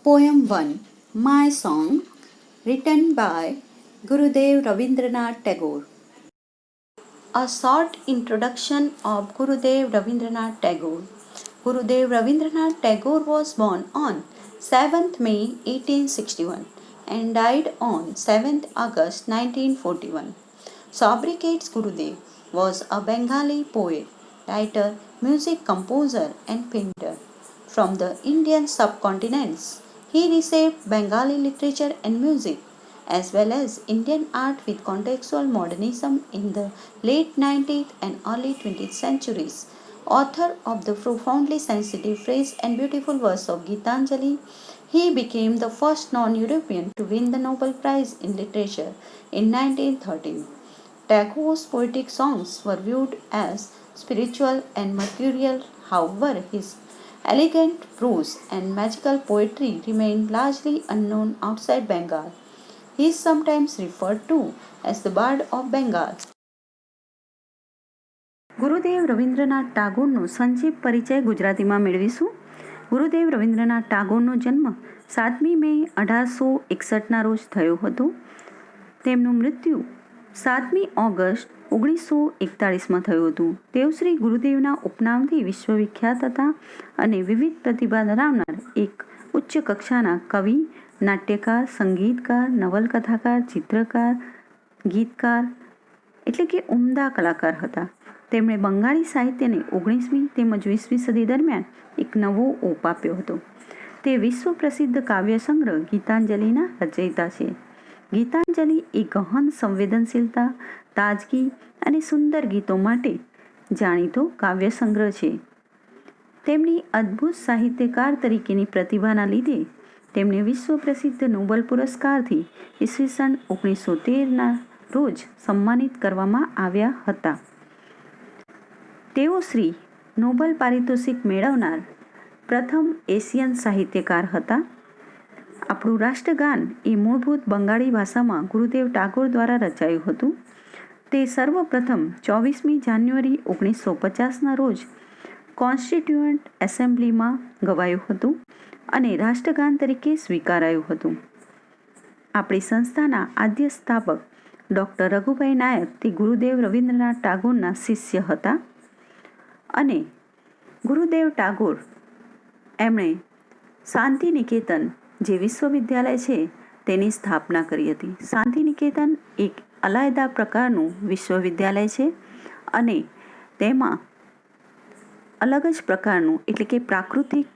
Poem 1, My Song, written by Gurudev Rabindranath Tagore. A short introduction of Gurudev Rabindranath Tagore. Gurudev Rabindranath Tagore was born on 7th May 1861 and died on 7th August 1941. Sobriquets Gurudev was a Bengali poet, writer, music composer, and painter. From the Indian subcontinents, he received Bengali literature and music, as well as Indian art with contextual modernism in the late 19th and early 20th centuries. Author of the profoundly sensitive phrase and beautiful verse of Gitanjali, he became the first non European to win the Nobel Prize in Literature in 1913. Tagore's poetic songs were viewed as spiritual and mercurial, however, his elegant prose and magical poetry remained largely unknown outside Bengal. He is sometimes referred to as the Bard of Bengal. ગુરુદેવ રવિન્દ્રનાથ ટાગોરનો સંક્ષિપ્ત પરિચય ગુજરાતીમાં મેળવીશું. ગુરુદેવ રવિન્દ્રનાથ ટાગોરનો જન્મ 7મી મે 1861ના રોજ થયો હતો. તેમનું મૃત્યુ 7મી ઓગસ્ટ 1941માં થયું હતું. તેઓ શ્રી ગુરુદેવના ઉપનામથી વિશ્વવિખ્યાત હતા અને વિવિધ પ્રતિભા ધરાવનાર એક ઉચ્ચ કક્ષાના કવિ, નાટ્યકાર, સંગીતકાર, નવલકથાકાર, ચિત્રકાર, ગીતકાર એટલે કે ઉમદા કલાકાર હતા. તેમણે બંગાળી સાહિત્યને 19મી તેમજ 20મી સદી દરમિયાન એક નવો ઓપ આપ્યો હતો. તે વિશ્વ પ્રસિદ્ધ કાવ્ય સંગ્રહ ગીતાંજલિના રચયિતા છે. ગીતાંજલિ એ ગહન સંવેદનશીલતા, તાજગી અને સુંદર ગીતો માટે જાણીતો કાવ્ય સંગ્રહ છે. તેમની અદ્ભુત સાહિત્યકાર તરીકેની પ્રતિભાના લીધે તેમને વિશ્વ પ્રસિદ્ધ નોબલ પુરસ્કારથી ઈસવીસન 1913ના રોજ સન્માનિત કરવામાં આવ્યા હતા. તેઓ શ્રી નોબલ પારિતોષિક મેળવનાર પ્રથમ એશિયન સાહિત્યકાર હતા. આપણું રાષ્ટ્રગાન એ મૂળભૂત બંગાળી ભાષામાં ગુરુદેવ ટાગોર દ્વારા રચાયું હતું. તે સર્વપ્રથમ 24મી જાન્યુઆરી 1950ના રોજ કોન્સ્ટિટ્યુઅન્ટ એસેમ્બલીમાં ગવાયું હતું અને રાષ્ટ્રગાન તરીકે સ્વીકારાયું હતું. આપણી સંસ્થાના આદ્ય સ્થાપક ડૉક્ટર રઘુભાઈ નાયક તે ગુરુદેવ રવિન્દ્રનાથ ટાગોરના શિષ્ય હતા અને ગુરુદેવ ટાગોર એમણે શાંતિનિકેતન જે વિશ્વવિદ્યાલય છે તેની સ્થાપના કરી હતી. શાંતિનિકેતન એક અલાયદા પ્રકારનું વિશ્વવિદ્યાલય છે અને તેમાં અલગ જ પ્રકારનું એટલે કે પ્રાકૃતિક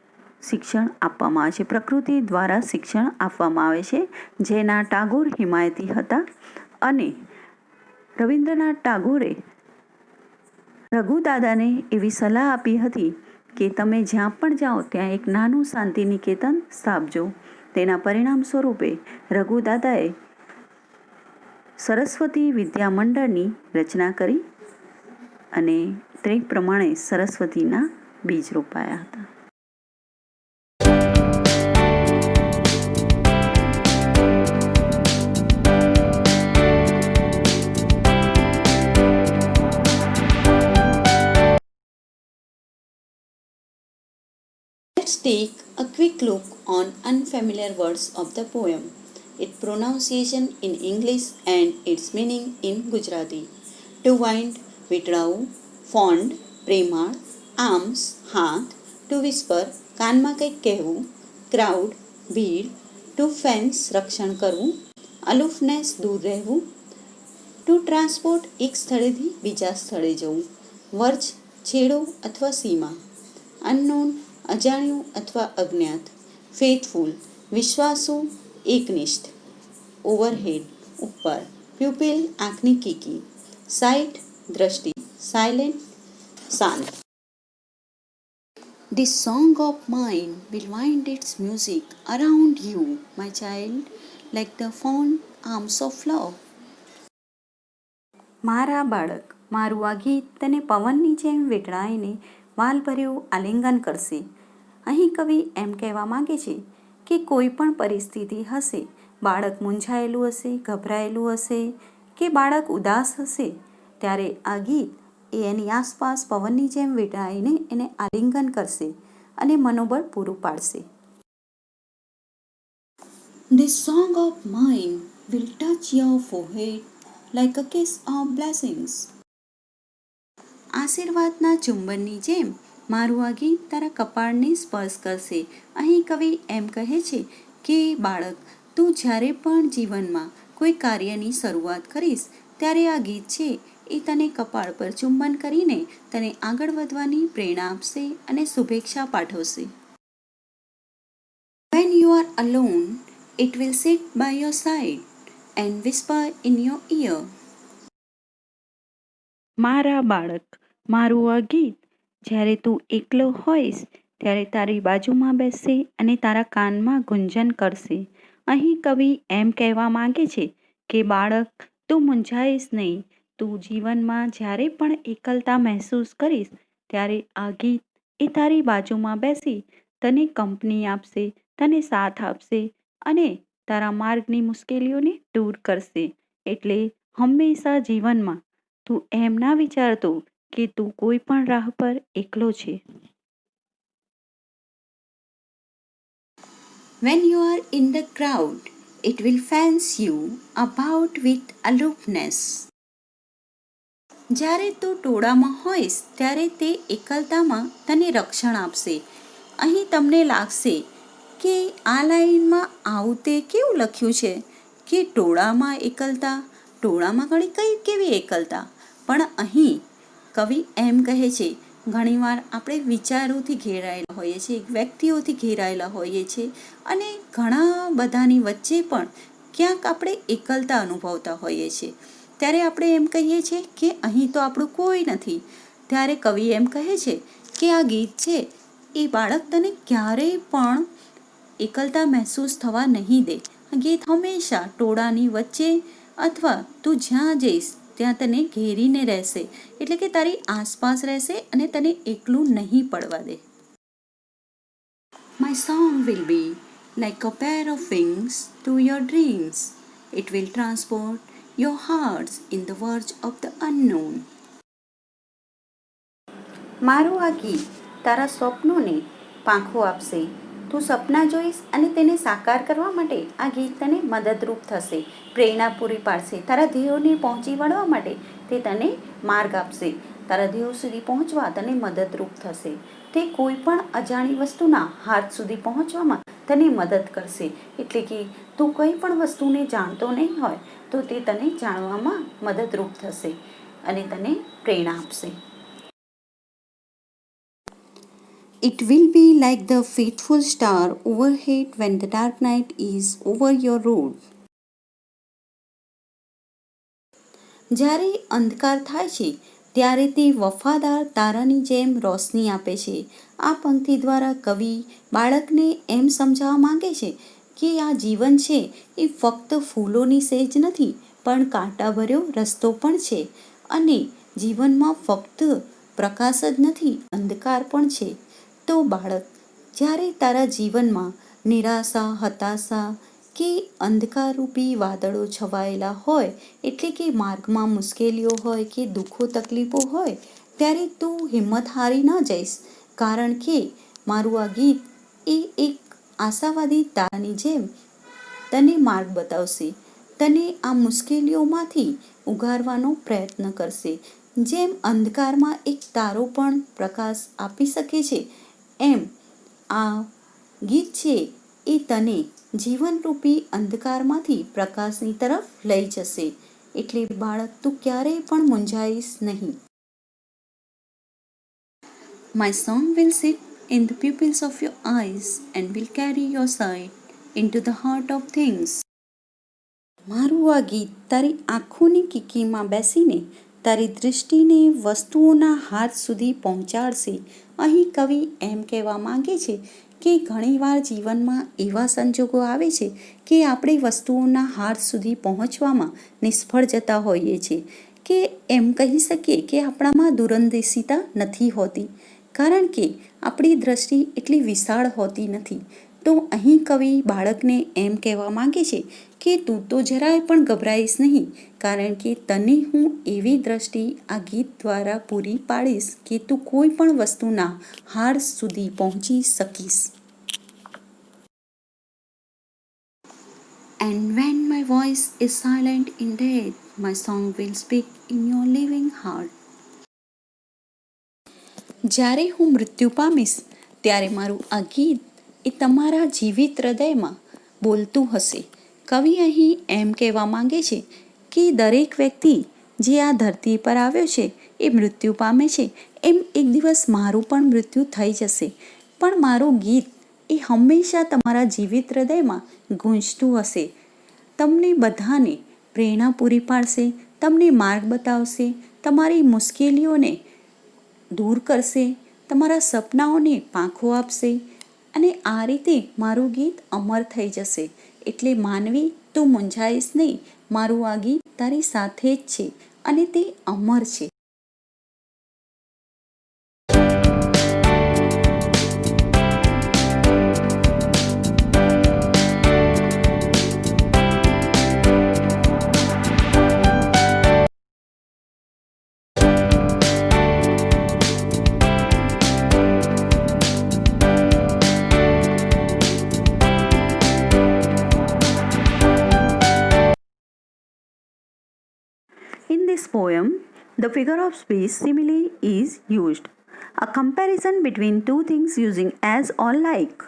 શિક્ષણ આપવામાં આવે છે. પ્રકૃતિ દ્વારા શિક્ષણ આપવામાં આવે છે, જેના ટાગોર હિમાયતી હતા અને રવિન્દ્રનાથ ટાગોરે રઘુદાદાને એવી સલાહ આપી હતી કે તમે જ્યાં પણ જાઓ ત્યાં એક નાનું શાંતિનિકેતન સ્થાપજો. તેના પરિણામ સ્વરૂપે રઘુદાદાએ સરસ્વતી વિદ્યા મંડળની રચના કરી અને તે પ્રમાણે સરસ્વતીના બીજ રોપાયા હતા. Let's take a quick look on unfamiliar words of the poem, its pronunciation in English and its meaning in Gujarati. To wind, વીંટળાવું, ફોન્ડ, પ્રેમાળ, આર્મ્સ, હાથ, ટુ વિસ્પર, કાનમાં કંઈક કહેવું, ક્રાઉડ, ભીડ, ટુ ફેન્સ, રક્ષણ કરવું, અલુફનેસ, દૂર રહેવું, ટુ ટ્રાન્સપોર્ટ, એક સ્થળેથી બીજા સ્થળે જવું, વર્જ, છેડો અથવા સીમા, અનનોન, અજાણ્યું અથવા અજ્ઞાત, ફેથફુલ, વિશ્વાસુ, એકનિષ્ઠ, ઓવરહેડ, ઉપર, પ્યુપિલ, આંખની કીકી, સાઇટ, દ્રષ્ટિ, સાયલેન્ટ, શાંત. This song of mine will wind its music around you, my child, like the fond arms of love. મારા બાળક, મારું આ ગીત તને પવનની જેમ વીંટળાઈને વાલભર્યું આલિંગન કરશે. અહીં કવિ એમ કહેવા માંગે છે કે કોઈ પણ પરિસ્થિતિ હશે, બાળક મૂંઝાયેલું હશે, ગભરાયેલું હશે કે બાળક ઉદાસ હશે, ત્યારે આ ગીત એ એની આસપાસ પવનની જેમ વીંટળાઈને એને આલિંગન કરશે અને મનોબળ પૂરું પાડશે. This song of mine will touch your forehead like a kiss of blessings. આશીર્વાદના ચુંબનની જેમ મારું આ ગીત તારા કપાળને સ્પર્શ કરશે. અહીં કવિ એમ કહે છે કે બાળક, તું જ્યારે પણ જીવનમાં કોઈ કાર્યની શરૂઆત કરીશ ત્યારે આ ગીત છે એ તને કપાળ પર ચુંબન કરીને તને આગળ વધવાની પ્રેરણા આપશે અને શુભેચ્છા પાઠવશે. When you are alone, it will sit by your side and whisper in your ear. મારા બાળક, મારું આ ગીત જ્યારે તું એકલો હોઈશ ત્યારે તારી બાજુમાં બેસશે અને તારા કાનમાં ગુંજન કરશે. અહીં કવિ એમ કહેવા માંગે છે કે બાળક, તું મૂંઝાઈશ નહીં. તું જીવનમાં જ્યારે પણ એકલતા મહેસૂસ કરીશ ત્યારે આ ગીત એ તારી બાજુમાં બેસી તને કંપની આપશે, તને સાથ આપશે અને તારા માર્ગની મુશ્કેલીઓને દૂર કરશે. એટલે હંમેશા જીવનમાં તું એમ ના વિચારતો કે તું કોઈ પણ રાહ પર એકલો છે. When you are in the crowd, it will fence you about with aloofness. જ્યારે તું ટોળામાં હોઈશ ત્યારે તે એકલતામાં તને રક્ષણ આપશે. અહીં તમને લાગશે કે આ લાઈનમાં આવું તે કેવું લખ્યું છે કે ટોળામાં એકલતા, ટોળામાં ઘણી કેવી એકલતા. પણ અહીં કવિ એમ કહે છે, ઘણીવાર આપણે વિચારોથી ઘેરાયેલા હોઈએ છીએ, વ્યક્તિઓથી ઘેરાયેલા હોઈએ છીએ અને ઘણા બધાની વચ્ચે પણ ક્યાંક આપણે એકલતા અનુભવતા હોઈએ છીએ. ત્યારે આપણે એમ કહીએ છીએ કે અહીં તો આપણું કોઈ નથી. ત્યારે કવિ એમ કહે છે કે આ ગીત છે એ બાળક તને ક્યારેય પણ એકલતા મહેસૂસ થવા નહીં દે. આ ગીત હંમેશા ટોળાની વચ્ચે અથવા તું જ્યાં જઈશ ત્યાં તને ઘેરીને રહેશે, એટલે કે તારી આસપાસ રહેશે અને તને એકલું નહીં પડવા દે. My song will be like a pair of wings to your dreams. It will transport your hearts in the verge of the unknown. મારું આ ગીત તારા સ્વપ્નોને પાંખો આપશે. તું સપના જોઈશ અને તેને સાકાર કરવા માટે આ ગીત તને મદદરૂપ થશે, પ્રેરણા પૂરી પાડશે. તારા ધ્યેયોને પહોંચી વળવા માટે તે તને માર્ગ આપશે. તારા ધ્યેયો સુધી પહોંચવા તને મદદરૂપ થશે. તે કોઈ પણ અજાણી વસ્તુના હાથ સુધી પહોંચવામાં તને મદદ કરશે. એટલે કે તું કંઈ પણ વસ્તુને જાણતો નહીં હોય તો તે તને જાણવામાં મદદરૂપ થશે અને તને પ્રેરણા આપશે. It will be like the faithful star overhead when the dark night is over your road. જ્યારે અંધકાર થાય છે ત્યારે તે વફાદાર તારાની જેમ રોશની આપે છે. આ પંક્તિ દ્વારા કવિ બાળકને એમ સમજાવવા માંગે છે કે આ જીવન છે એ ફક્ત ફૂલોની સેજ નથી પણ કાંટાભર્યો રસ્તો પણ છે. અને જીવનમાં ફક્ત પ્રકાશ જ નથી, અંધકાર પણ છે. તો બાળક, જ્યારે તારા જીવનમાં નિરાશા, હતાશા કે અંધકારરૂપી વાદળો છવાયેલા હોય, એટલે કે માર્ગમાં મુશ્કેલીઓ હોય કે દુઃખો તકલીફો હોય, ત્યારે તું હિંમત હારી ન જઈશ. કારણ કે મારું આ ગીત એ એક આશાવાદી તારાની જેમ તને માર્ગ બતાવશે, તને આ મુશ્કેલીઓમાંથી ઉગારવાનો પ્રયત્ન કરશે. જેમ અંધકારમાં એક તારો પણ પ્રકાશ આપી શકે છે, એમ આ ગીત છે એ તને જીવનરૂપી અંધકારમાંથી પ્રકાશની તરફ લઈ જશે. એટલે બાળક, તું ક્યારેય પણ મૂંઝાઈશ નહીં. My song will sit in the pupils of your eyes and will carry your sight into the heart of things. મારું આ ગીત તારી આંખોની કીકીમાં બેસીને તારી દૃષ્ટિને વસ્તુઓના હાથ સુધી પહોંચાડશે. અહીં કવિ એમ કહેવા માંગે છે કે ઘણીવાર જીવનમાં એવા સંજોગો આવે છે કે આપણે વસ્તુઓના હાથ સુધી પહોંચવામાં નિષ્ફળ જતા હોઈએ છીએ, કે એમ કહી શકીએ કે આપણામાં દૂરંદેશિતા નથી હોતી, કારણ કે આપણી દ્રષ્ટિ એટલી વિશાળ હોતી નથી. તો અહીં કવિ બાળકને એમ કહેવા માંગે છે કે તું તો જરાય પણ ગભરાઈશ નહીં, કારણ કે તને હું એવી દ્રષ્ટિ આ ગીત દ્વારા પૂરી પાડીશ કે તું કોઈ પણ વસ્તુના હાર સુધી પહોંચી શકીશ. And when my voice is silent in death, my song will speak in your living heart. જ્યારે હું મૃત્યુ પામીશ ત્યારે મારું આ ગીત એ તમારા જીવિત હૃદયમાં બોલતું હશે. કવિ અહીં એમ કહેવા માંગે છે કે દરેક વ્યક્તિ જે આ ધરતી પર આવ્યો છે એ મૃત્યુ પામે છે. એમ એક દિવસ મારું પણ મૃત્યુ થઈ જશે, પણ મારું ગીત એ હંમેશા તમારા જીવિત હૃદયમાં ગૂંજતું હશે. તમને બધાને પ્રેરણા પૂરી પાડશે, તમને માર્ગ બતાવશે, તમારી મુશ્કેલીઓને દૂર કરશે, તમારા સપનાઓને પાંખો આપશે અને આ રીતે મારું ગીત અમર થઈ જશે. એટલે માનવી, તું મૂંઝાઈશ નહીં, મારું આ ગીત તારી સાથે જ છે અને તે અમર છે. In this poem, the figure of speech simile is used, a comparison between two things using as or like.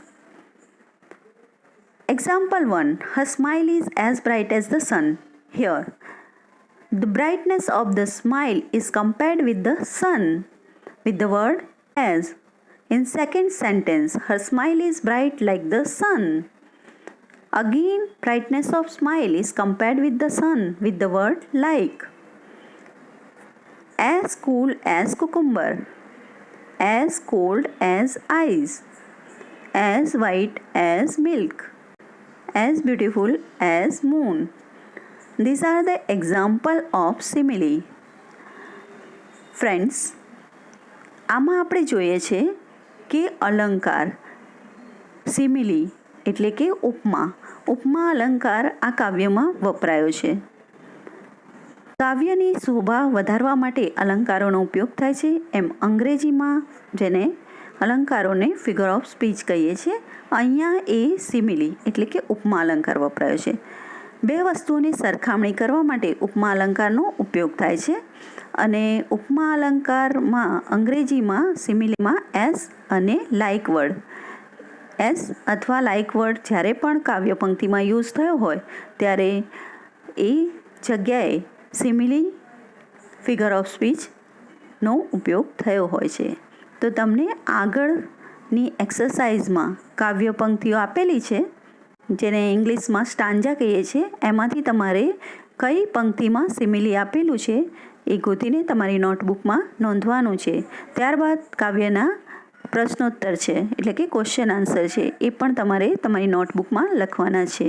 Example 1. Her smile is as bright as the sun. Here, the brightness of the smile is compared with the sun with the word as. In second sentence, her smile is bright like the sun. Again, brightness of smile is compared with the sun with the word like. As cool as cucumber, as cold as ice, as white as milk, as beautiful as moon. These are the example of simile. Friends, આમાં આપણે જોઈએ છે કે અલંકાર, simile એટલે કે ઉપમા અલંકાર આ કાવ્યમાં વપરાયો છે. કાવ્યની શોભા વધારવા માટે અલંકારોનો ઉપયોગ થાય છે. એમ અંગ્રેજીમાં જેને અલંકારોને ફિગર ઓફ સ્પીચ કહીએ છીએ, અહીંયા એ સિમિલી એટલે કે ઉપમા અલંકાર વપરાયો છે. બે વસ્તુઓની સરખામણી કરવા માટે ઉપમા અલંકારનો ઉપયોગ થાય છે અને ઉપમા અલંકારમાં અંગ્રેજીમાં સિમિલીમાં એસ અને લાઇક વર્ડ, એસ અથવા લાઇક વર્ડ જ્યારે પણ કાવ્ય પંક્તિમાં યુઝ થયો હોય ત્યારે એ જગ્યાએ સિમિલી ફિગર ઓફ સ્પીચનો ઉપયોગ થયો હોય છે. તો તમને આગળની એક્સરસાઇઝમાં કાવ્ય પંક્તિઓ આપેલી છે, જેને ઇંગ્લિશમાં સ્ટાન્જા કહીએ છીએ, એમાંથી તમારે કઈ પંક્તિમાં સિમિલી આપેલું છે એ ગોતીને તમારી નોટબુકમાં નોંધવાનું છે. ત્યારબાદ કાવ્યના પ્રશ્નોત્તર છે એટલે કે ક્વેશ્ચન આન્સર છે, એ પણ તમારે તમારી નોટબુકમાં લખવાના છે.